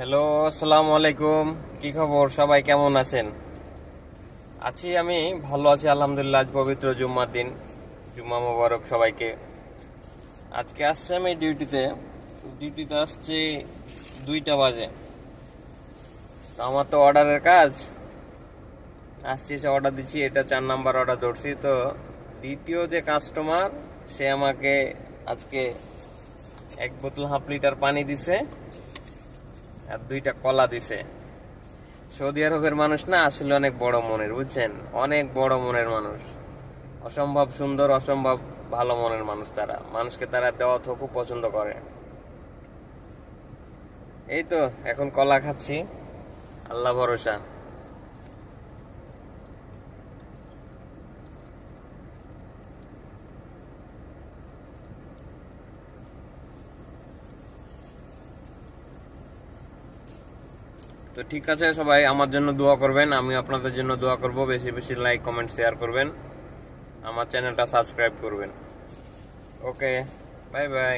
Hello, আসসালামু আলাইকুম। কি খবর, সবাই কেমন আছেন? আমি ভালো আছি আলহামদুলিল্লাহ। আজ পবিত্র জুম্মার দিন, জুম্মা মোবারক সবাইকে। আজকে আসছি আমি ডিউটিতে আসছি 2টা বাজে। তো আমার তো অর্ডারের কাজ, আসছি এসে অর্ডার দিচ্ছি, এটা 4 নাম্বার অর্ডার ধরছি। তো দ্বিতীয় যে কাস্টমার, সে আমাকে আজকে 1 বোতল 1/2 লিটার পানি দিছে আর 2টা কলা দিছে। সৌদি আরবের মানুষ না আসলে অনেক বড় মনের, বুঝছেন? অনেক বড় মনের মানুষ, অসম্ভব সুন্দর, অসম্ভব ভালো মনের মানুষ। তারা মানুষকে দেওয়া তো খুব পছন্দ করে। এই তো এখন কলা খাচ্ছি, আল্লাহ ভরসা। তো ঠিক আছে, সবাই আমার জন্য দোয়া করবেন, আমি আপনাদের জন্য দোয়া করব। বেশি বেশি লাইক, কমেন্ট, শেয়ার করবেন, আমার চ্যানেলটা সাবস্ক্রাইব করবেন। ওকে, বাই বাই।